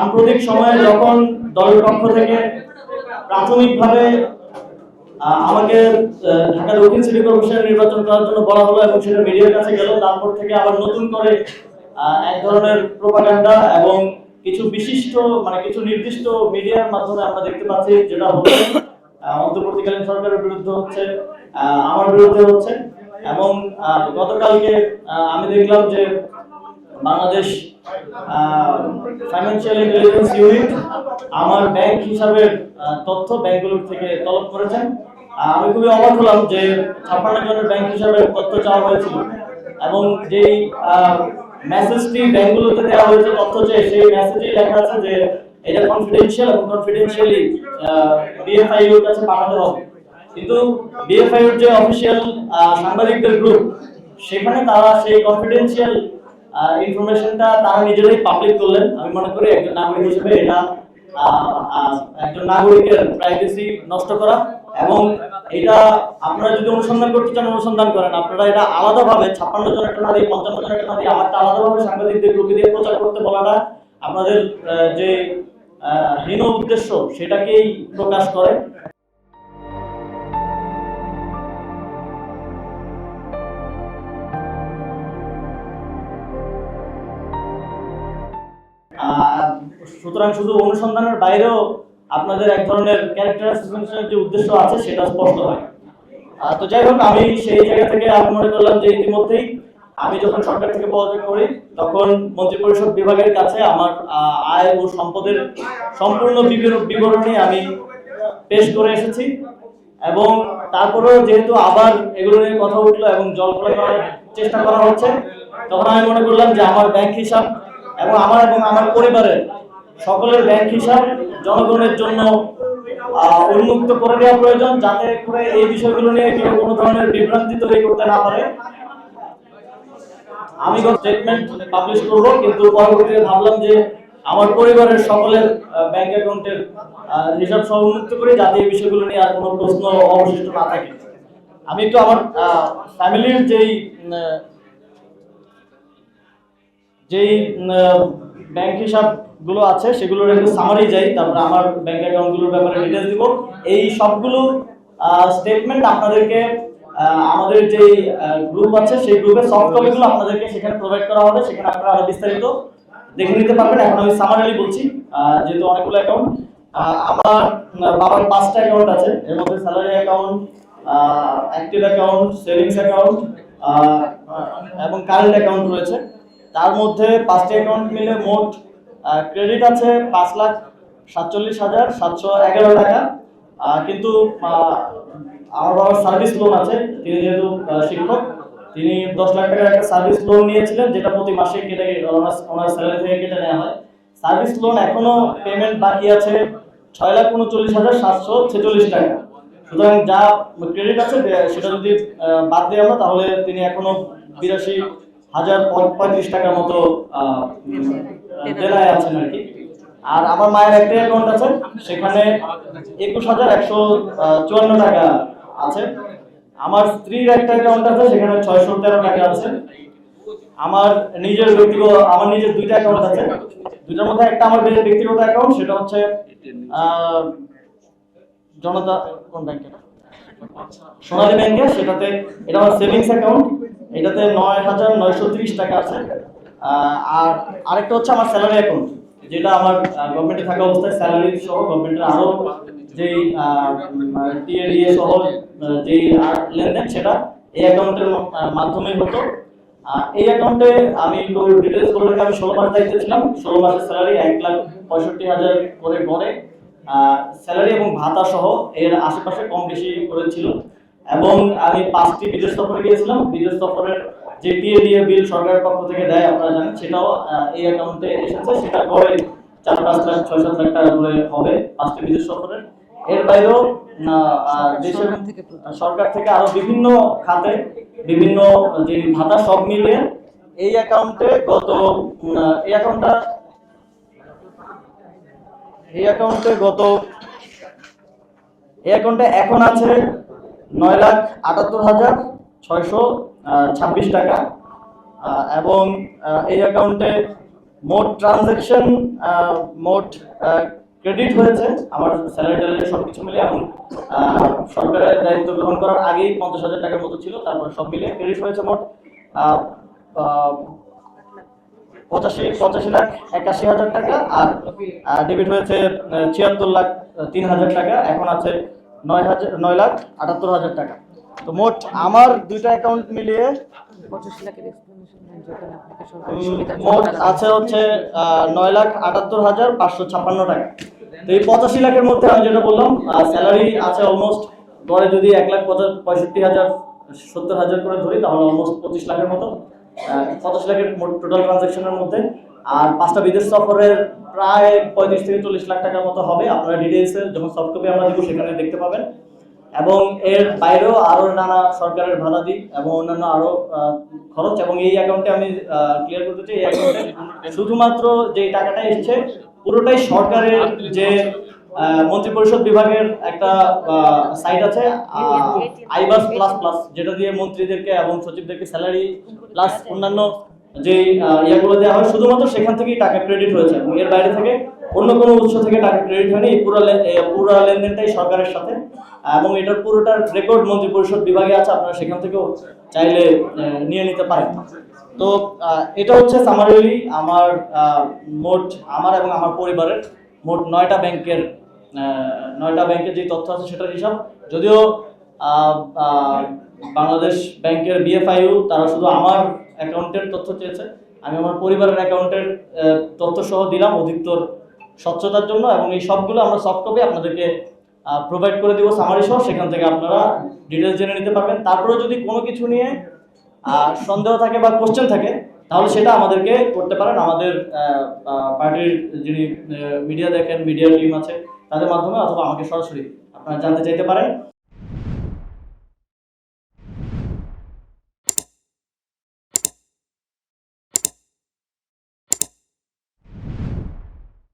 সাম্প্রতিক সময়ে যখন দলের পক্ষ থেকে প্রাথমিকভাবে আমাকে ঢাকা দক্ষিণ সিটি কর্পোরেশন নির্বাচন করার জন্য বলা হলো এবং সেটা মিডিয়ার কাছে গেল, তারপর থেকে আবার নতুন করে এক ধরনের প্রোপাগান্ডা এবং কিছু বিশিষ্ট কিছু নির্দিষ্ট মিডিয়ার মাধ্যমে আমরা দেখতে পাচ্ছি যেটা হচ্ছে অন্তর্বর্তীকালীন সরকারের বিরুদ্ধে হচ্ছে, আমার বিরুদ্ধে হচ্ছে। এবং গতকালকে আমি দেখলাম যে বাংলাদেশ ফাইন্যান্সিয়াল ইন্টেলিজেন্স ইউনিট আমার ব্যাংক হিসাবের তথ্য ব্যাংকগুলোর থেকে তলব করেছেন। আমি খুবই অবাক হলাম যে 56 জনের ব্যাংক হিসাবের তথ্য চাওয়া হয়েছিল এবং যেই মেসেজটি ব্যাংকগুলোতে দেওয়া হয়েছে তথ্য চেয়ে, সেই মেসেজে লেখা আছে যে এটা কনফিডেন্সিয়াল এবং কনফিডেন্সিয়ালি বিএফআইইউ এর কাছে পাঠাতে হবে। কিন্তু বিএফআইইউ এর যে অফিশিয়াল সাংবাদিকদের গ্রুপ, সেখানে তারা সেই কনফিডেন্সিয়াল ইনফরমেশনটা তারা নিজেরাই পাবলিক করলেন। আমি মনে করি একজন নাগরিক হিসেবে এটা একজন নাগরিকের প্রাইভেসি নষ্ট করা, এবং এটা আপনারা যদি অনুসন্ধান করতে চান অনুসন্ধান করেন। আপনারা এটা আলাদাভাবে 56 জনের একটা না দিয়ে 55 জনের একটা না দিয়ে আমারটা আলাদাভাবে সাংবাদিকদের গ্রুপে দিয়ে প্রচার করতে বলাটা আপনাদের যে হীন উদ্দেশ্য সেটাকেই প্রকাশ করে। সুতরাং শুধু অনুসন্ধানের বাইরেও আপনাদের এক ধরনের ক্যারেক্টার অ্যাসাসিনেশনের যে উদ্দেশ্য আছে সেটা স্পষ্ট হয়। তো যাই হোক, আমি সেই জায়গা থেকে আমি মনে করলাম যে ইতিমধ্যেই আমি যখন সরকার থেকে পদত্যাগ করি তখন মন্ত্রিপরিষদ বিভাগের কাছে আমার আয় ও সম্পদের সম্পূর্ণ বিবরণী আমি পেশ করে এসেছি। এবং তারপরেও যেহেতু আবার এগুলো নিয়ে কথা উঠলো এবং জল করার চেষ্টা করা হচ্ছে, তখন আমি মনে করলাম যে আমার ব্যাংক হিসাব এবং আমার পরিবারের সকলের ব্যাংক হিসাব জনগণের জন্য উন্মুক্ত করে দেওয়া প্রয়োজন, যাতে করে এই বিষয়গুলো নিয়ে কেউ কোনো ধরনের বিভ্রান্তি তৈরি করতে না পারে। আমি স্টেটমেন্ট পাবলিশ করব, কিন্তু পরবর্তীতে ভাবলাম যে আমার পরিবারের সকলের ব্যাংক অ্যাকাউন্টের হিসাব সহ উন্মুক্ত করি, যাতে এই বিষয়গুলো নিয়ে আর কোনো প্রশ্ন অবশিষ্ট না থাকে। আমি একটু আমার ফ্যামিলির যেই ব্যাংক হিসাব গুলো আছে সেগুলোর একটু সামারি যাই, তারপর আমার ব্যাংক অ্যাকাউন্টগুলোর ব্যাপারে ডিটেইলস দিব। এই সবগুলো স্টেটমেন্ট আপনাদেরকে আমাদের যে গ্রুপ আছে সেই গ্রুপের সফট কপিগুলো আপনাদেরকে সেখানে প্রোভাইড করা হবে, সেখানে আপনারা আরো বিস্তারিত দেখে নিতে পারবেন। এখন আমি সামারিলি বলছি, যেহেতু অনেকগুলো অ্যাকাউন্ট। আমার বাবার 5টা অ্যাকাউন্ট আছে, এর মধ্যে salary account, active account, savings account এবং কারেন্ট অ্যাকাউন্ট রয়েছে। তার মধ্যে 5টি অ্যাকাউন্ট মিলে মোট ক্রেডিট আছে 5,47,711 টাকা। কিন্তু আমার বাবার সার্ভিস লোন আছে, তিনি যেহেতু শিক্ষক, তিনি 10 লাখ টাকার একটা সার্ভিস লোন নিয়েছিলেন, যেটা প্রতি মাসে কেটে ওনার স্যালারি থেকে কেটে নেওয়া হয়। সার্ভিস লোন এখনো পেমেন্ট বাকি আছে 6,39,746 টাকা। সুতরাং যা ক্রেডিট আছে সেটা যদি বাদ দিই আমরা, তাহলে তিনি এখনো 82,035 টাকার মতো দেনায় আছেন আর কি। আর আমার মায়ের একটা অ্যাকাউন্ট আছে, সেখানে 21,154 টাকা আছে। আমার স্ত্রীর একটা অ্যাকাউন্ট আছে, সেখানে 613 টাকা আছে। আমার নিজের 2টা অ্যাকাউন্ট আছে, দুটার মধ্যে একটা আমার ব্যক্তিগত অ্যাকাউন্ট, সেটা হচ্ছে জনতা কোন ব্যাংকে, সোনালী ব্যাংকে, সেটাতে এটা আমার সেভিংস অ্যাকাউন্ট, এটাতে 9,930 টাকা আছে। আর আরেকটা হচ্ছে আমার স্যালারি অ্যাকাউন্ট, যেটা আমার গভর্নমেন্টে থাকা অবস্থায় স্যালারি সহ গভর্নমেন্টের আরো যেই টিএডিএ সহ যেই লেনদেন, সেটা এই অ্যাকাউন্টের মাধ্যমে হতো। এই অ্যাকাউন্টে আমি একটু ডিটেইলস বলে রাখি, আমি 16 মাস দায়িত্বে ছিলাম। 16 মাসের স্যালারি 1,65,000 করে গড়ে স্যালারি এবং ভাতা সহ এর আশেপাশে কম বেশি করেছিল। এবং আমি 5টি বিদেশ সফরে গিয়েছিলাম। বিদেশ সফরের যে টিএডিএ বিল সরকারের পক্ষ থেকে দেয় আপনারা জানেন, সেটাও এই অ্যাকাউন্টে এসেছে। সেটা করে 4-5 লাখ 6-7 লাখ টাকা করে হবে 5টি বিদেশ সফরের। এর বাইরেও দেশের সরকার থেকে আরো বিভিন্ন খাতে বিভিন্ন যে ভাতা সব মিলিয়ে এই অ্যাকাউন্টে এখন আছে 9,78,626 টাকা। এবং এই অ্যাকাউন্টে মোট ট্রানজাকশন, মোট ক্রেডিট হয়েছে আমার স্যালারি ট্যালারি সবকিছু মিলে এখন সরকারের দায়িত্ব গ্রহণ করার আগেই 50,000 টাকার মতো ছিল, তারপর সব মিলিয়ে ক্রেডিট হয়েছে মোট 85,81,00,000 টাকা, আর ডেবিট হয়েছে 76,03,000 টাকা। এখন আছে 9,78,000 টাকা। তো মোট আমার দুইটা অ্যাকাউন্ট মিলিয়ে মোট আছে হচ্ছে 9,78,556 টাকা। তো এই 85 লাখের মধ্যে আমি যেটা বললাম, স্যালারি আছে অলমোস্ট, গড়ে যদি 1,65,70,000 করে ধরি তাহলে অলমোস্ট 25 লাখের মতো, 85 লাখের মোট টোটাল ট্রানজাকশনের মধ্যে। আর 5টা বিদেশ সফরের প্রায় 35 থেকে 40 লাখ টাকার মতো হবে। আপনারা ডিটেইলসে যখন সফট কপি আমরা দিব সেখানে দেখতে পাবেন। এবং এর বাইরেও আরো নানা সরকারের ভাড়াদি এবং অন্যান্য আরো খরচ। এবং এই অ্যাকাউন্টে আমি ক্লিয়ার করতে চাই, এই অ্যাকাউন্টে শুধুমাত্র যে টাকাটা এসছে পুরোটাই সরকারের যে মন্ত্রিপরিষদ বিভাগের একটা সাইট আছে আইবাস প্লাস প্লাস, যেটা দিয়ে মন্ত্রীদেরকে এবং সচিবদেরকে স্যালারি প্লাস অন্যান্য যে ইয়াগুলো দেওয়া হয়, শুধুমাত্র সেখান থেকেই টাকা ক্রেডিট হয়েছে। এবং এর বাইরে থেকে অন্য কোনো উৎস থেকে টাকা ক্রেডিট হয়নি। এই পুরো লেনদেনটাই সরকারের সাথে, এবং এটার পুরোটার রেকর্ড মন্ত্রী পরিষদ বিভাগে আছে, আপনারা সেখান থেকেও চাইলে নিয়ে নিতে পারেন। তো এটা হচ্ছে সামারিলি আমার মোট আমার এবং আমার পরিবারের মোট 9টা ব্যাংকের যে তথ্য আছে সেটার হিসাব। যদিও বাংলাদেশ ব্যাংকের বিএফআইইউ তারা শুধু আমার অ্যাকাউন্টের তথ্য চেয়েছে, আমি আমার পরিবারের অ্যাকাউন্টের তথ্য সহ দিলাম অধিকতর স্বচ্ছতার জন্য। এবং এই সবগুলো আমরা সফট কপি আপনাদেরকে প্রোভাইড করে দিব সামারি সহ, সেখান থেকে আপনারা ডিটেলস জেনে নিতে পারবেন। তারপরে যদি কোনো কিছু নিয়ে সন্দেহ থাকে বা কোশ্চেন থাকে তাহলে সেটা আমাদেরকে করতে পারেন। আমাদের পার্টির যিনি মিডিয়া দেখেন, মিডিয়া টিম আছে, তাদের মাধ্যমে, অথবা আমাকে সরাসরি আপনারা জানতে চাইতে পারেন।